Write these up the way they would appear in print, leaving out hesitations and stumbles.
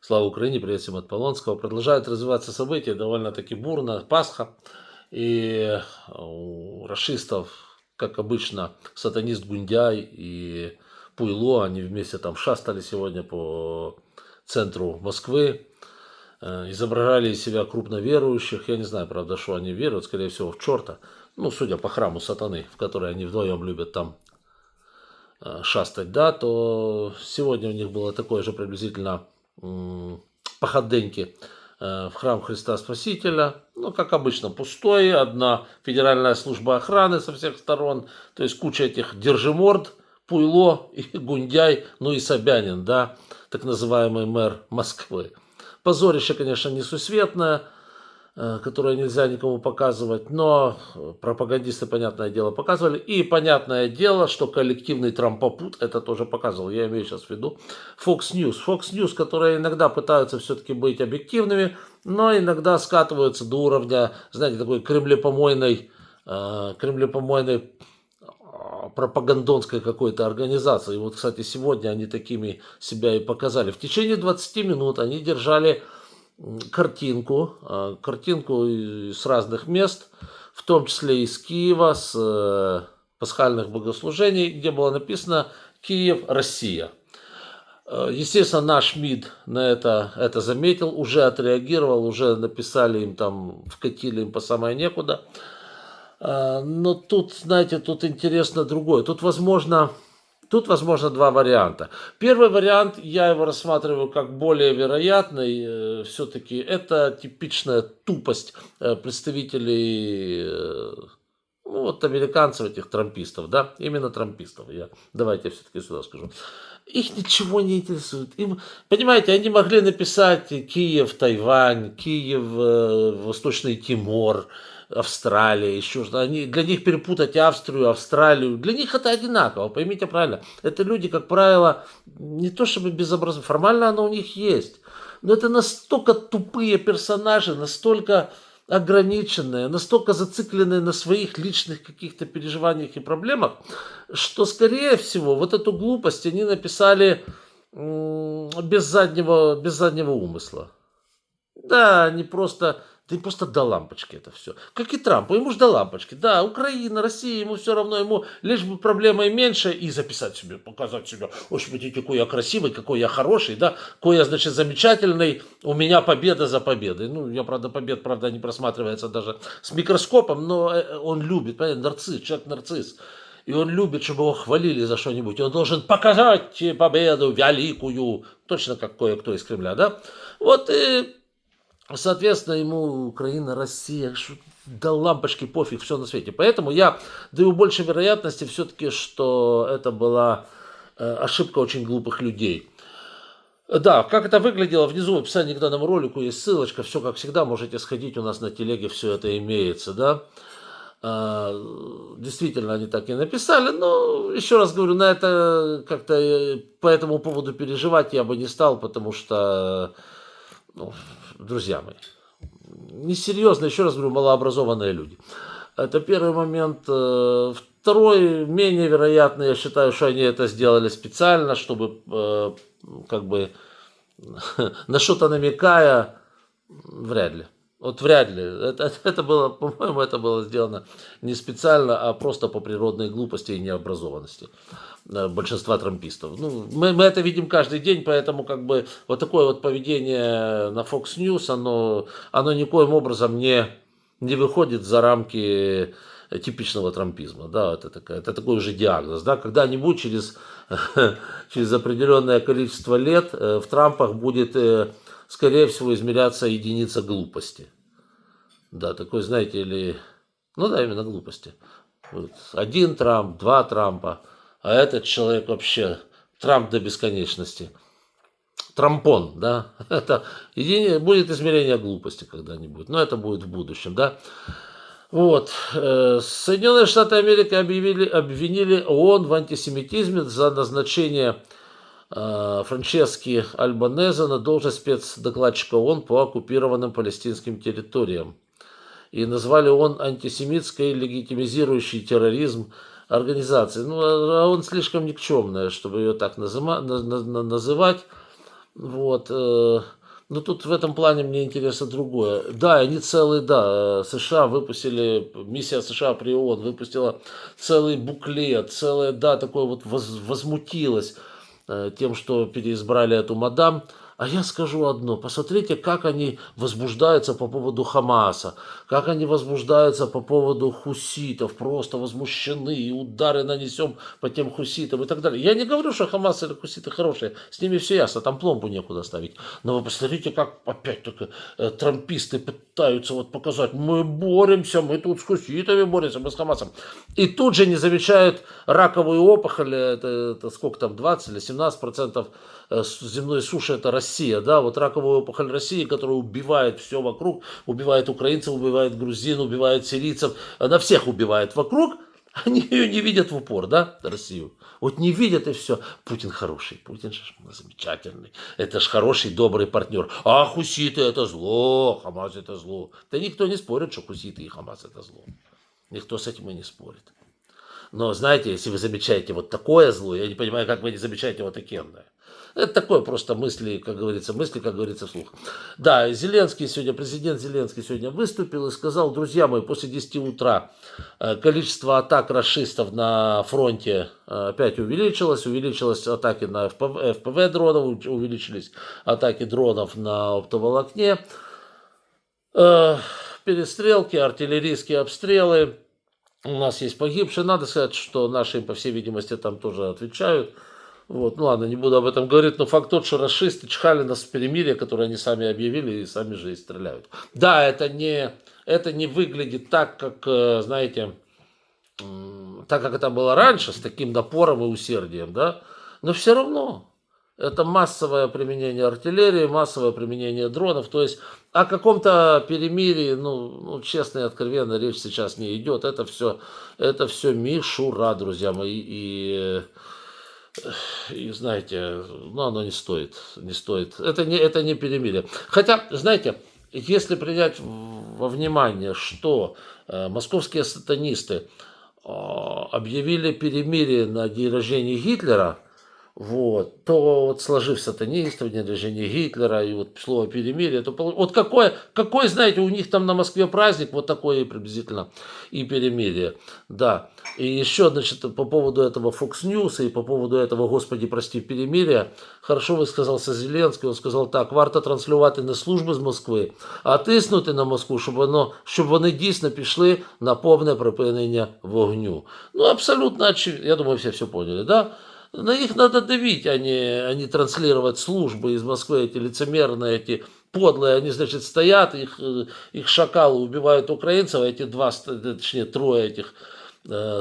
Слава Украине, привет всем от Полонского. Продолжают развиваться события довольно-таки бурно. Пасха. И у рашистов, как обычно, сатанист Гундяй и Пуйло, они вместе там шастали сегодня по центру Москвы, изображали из себя крупно верующих. Я не знаю, правда, что они веруют, скорее всего, в черта. Ну, судя по храму сатаны, в который они вдвоем любят там шастать, да, то сегодня у них было такое же приблизительно походеньки в храм Христа Спасителя. Ну, как обычно, пустой, одна федеральная служба охраны со всех сторон, то есть куча этих держиморд, Пуйло и Гундяй, ну и Собянин, да, так называемый мэр Москвы. Позорище, конечно, несусветное, которое нельзя никому показывать, но пропагандисты, понятное дело, показывали. И понятное дело, что коллективный трампопут это тоже показывал. Я имею сейчас в виду Fox News. Fox News, которые иногда пытаются все-таки быть объективными, но иногда скатываются до уровня, знаете, такой кремлепомойной пропагандонской какой-то организации. И вот, кстати, сегодня они такими себя и показали. В течение 20 минут они держали картинку с разных мест, в том числе из Киева, с пасхальных богослужений, где было написано «Киев, Россия». Естественно, наш МИД на это заметил, уже отреагировал, уже написали им там, вкатили им по самое некуда. Но тут, знаете, тут интересно другое. Тут возможно два варианта. Первый вариант, я его рассматриваю как более вероятный. Все-таки это типичная тупость представителей ну, вот американцев, этих трампистов, да, именно трампистов. Давайте я все-таки сюда скажу. Их ничего не интересует. Им, понимаете, они могли написать Киев, Тайвань, Киев, Восточный Тимор, Австралия, еще что-то. Для них перепутать Австрию, Австралию, для них это одинаково, поймите правильно. Это люди, как правило, не то чтобы безобразны, формально оно у них есть. Но это настолько тупые персонажи, настолько ограниченные, настолько зацикленные на своих личных каких-то переживаниях и проблемах, что, скорее всего, вот эту глупость они написали без заднего умысла. Да, они просто, да и просто до лампочки это все. Как и Трампу, ему же до лампочки. Да, Украина, Россия, ему все равно, ему лишь бы проблемой меньше и записать себе, показать себя. Ой, смотрите, какой я красивый, какой я хороший, да, какой я, значит, замечательный, у меня победа за победой. Ну, я, правда, не просматривается даже с микроскопом, но он любит, понимаете, нарцисс, человек-нарцисс. И он любит, чтобы его хвалили за что-нибудь. И он должен показать победу великую, точно как кое-кто из Кремля, да. Вот и соответственно, ему Украина, Россия, до лампочки пофиг, все на свете. Поэтому я даю больше вероятности все-таки, что это была ошибка очень глупых людей. Да, как это выглядело, внизу в описании к данному ролику есть ссылочка, все как всегда, можете сходить, у нас на телеге все это имеется, да. Действительно, они так и написали, но еще раз говорю, на это как-то по этому поводу переживать я бы не стал, потому что, ну, друзья мои, несерьезно, еще раз говорю, малообразованные люди. Это первый момент. Второй, менее вероятный, я считаю, что они это сделали специально, чтобы, как бы, на что-то намекая, вряд ли. Вот вряд ли. Это было, по-моему, это было сделано не специально, а просто по природной глупости и необразованности большинства трампистов. Ну, мы это видим каждый день, поэтому как бы вот такое вот поведение на Fox News, оно никоим образом не выходит за рамки типичного трампизма. Да, это такой уже диагноз. Да, когда-нибудь через определенное количество лет в Трампах будет, скорее всего, измеряться единица глупости. Да, такой, знаете, или... Ну да, именно глупости. Вот. 1 Трамп, 2 Трампа, а этот человек вообще Трамп до бесконечности. Трампон, да. Это будет измерение глупости когда-нибудь. Но это будет в будущем, да. Вот. Соединенные Штаты Америки обвинили ООН в антисемитизме за назначение Франчески Альбанезе на должность спецдокладчика ООН по оккупированным палестинским территориям. И назвали ООН антисемитской, легитимизирующей терроризм организацией. Ну, а он слишком никчемная, чтобы ее так называть. Вот. Но тут в этом плане мне интересно другое. Да, они целый, да, США выпустили, миссия США при ООН выпустила целый буклет, целое, да, такое вот возмутилось тем, что переизбрали эту мадам. А я скажу одно, посмотрите, как они возбуждаются по поводу Хамаса, как они возбуждаются по поводу хуситов, просто возмущены, и удары нанесем по тем хуситам и так далее. Я не говорю, что Хамас или хуситы хорошие, с ними все ясно, там пломбу некуда ставить. Но вы посмотрите, как опять-таки трамписты пытаются вот показать, мы боремся, мы тут с хуситами боремся, мы с Хамасом. И тут же не замечают раковую опухоль, это сколько там, 20 или 17% земной суши, это Россия, да, вот раковая опухоль России, которая убивает все вокруг, убивает украинцев, убивает грузин, убивает сирийцев, она всех убивает вокруг, они ее не видят в упор, да, Россию. Вот не видят и все. Путин хороший, Путин же замечательный, это же хороший, добрый партнер. А хуситы это зло, Хамас это зло. Да никто не спорит, что хуситы и Хамас это зло. Никто с этим и не спорит. Но знаете, если вы замечаете вот такое зло, я не понимаю, как вы не замечаете вот такенное. Это такое просто мысли, как говорится, вслух. Да, Зеленский сегодня, президент Зеленский сегодня выступил и сказал, друзья мои, после 10 утра количество атак рашистов на фронте опять увеличилось атаки на ФПВ дронов, увеличились атаки дронов на оптоволокне, перестрелки, артиллерийские обстрелы. У нас есть погибшие. Надо сказать, что наши, по всей видимости, там тоже отвечают. Вот. Ну ладно, не буду об этом говорить, но факт тот, что рашисты чхали нас в перемирие, которое они сами объявили и сами же и стреляют. Да, это не выглядит так, как, знаете, так как это было раньше, с таким напором и усердием, да, но все равно это массовое применение артиллерии, массовое применение дронов, то есть о каком-то перемирии, ну честно и откровенно, речь сейчас не идет, это все мишура, друзья мои, и знаете, ну оно не стоит, это не перемирие. Хотя, знаете, если принять во внимание, что московские сатанисты объявили перемирие на день рождения Гитлера, вот, то вот сложив сатанистов, день рождения Гитлера и вот слово перемирие, то вот какой, знаете, у них там на Москве праздник, вот такое и приблизительно и перемирие, да. И еще, значит, по поводу этого Fox News и по поводу этого, Господи, прости, перемирия, хорошо висказався Зеленський, він сказав так, варто транслювати не служби з Москви, а тиснути на Москву, щоб вони дійсно пішли на повне припинення вогню. Ну, абсолютно очевидно, я думаю, все поняли, да? На них надо давить, а не транслировать службы из Москвы, эти лицемерные, эти подлые, они, значит, стоят, их шакалы убивают украинцев, а эти трое этих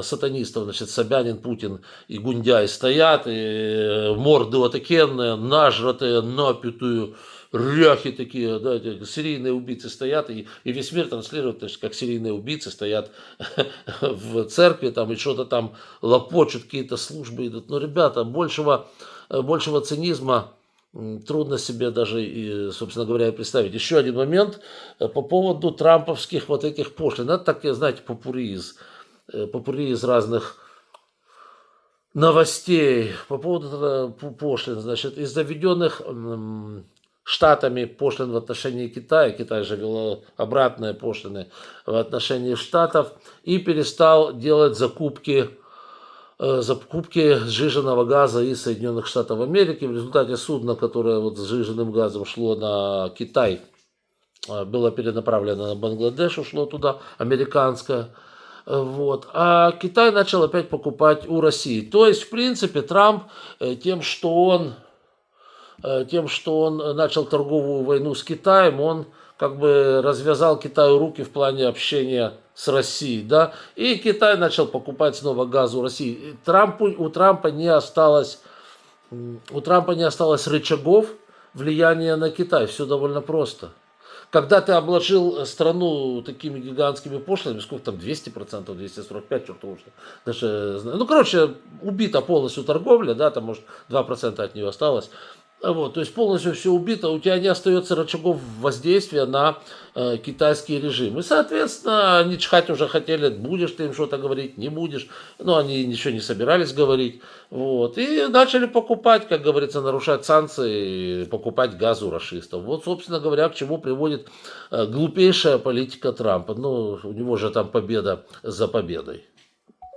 сатанистов, значит, Собянин, Путин и Гундяй стоят, и морды вот такие, нажратые, напитые, ряхи такие, да, серийные убийцы стоят, и весь мир транслирует, то есть, как серийные убийцы стоят в церкви, там, и что-то там лопочут, какие-то службы идут. Но, ребята, большего цинизма трудно себе даже, собственно говоря, и представить. Еще один момент по поводу трамповских вот этих пошлин. Это такие, знаете, попурри из разных новостей по поводу пошлин. Значит, из заведенных Штатами пошлин в отношении Китая, Китай же вел обратные пошлины в отношении Штатов и перестал делать закупки сжиженного газа из Соединенных Штатов Америки. В результате судно, которое вот с сжиженным газом шло на Китай, было перенаправлено на Бангладеш, ушло туда, американское. Вот. А Китай начал опять покупать у России. То есть, в принципе, Трамп тем, что он начал торговую войну с Китаем, он как бы развязал Китаю руки в плане общения с Россией, да, и Китай начал покупать снова газ у России. У Трампа не осталось рычагов влияния на Китай, все довольно просто. Когда ты обложил страну такими гигантскими пошлинами, сколько там, 200%, 245%, черт его, даже, ну, короче, убита полностью торговля, да, там, может, 2% от нее осталось. Вот, то есть полностью все убито, у тебя не остается рычагов воздействия на китайский режим. И, соответственно, они чихать уже хотели, будешь ты им что-то говорить, не будешь. Но они ничего не собирались говорить. Вот, и начали покупать, как говорится, нарушать санкции, покупать газ у рашистов. Вот, собственно говоря, к чему приводит глупейшая политика Трампа. Ну, у него же там победа за победой.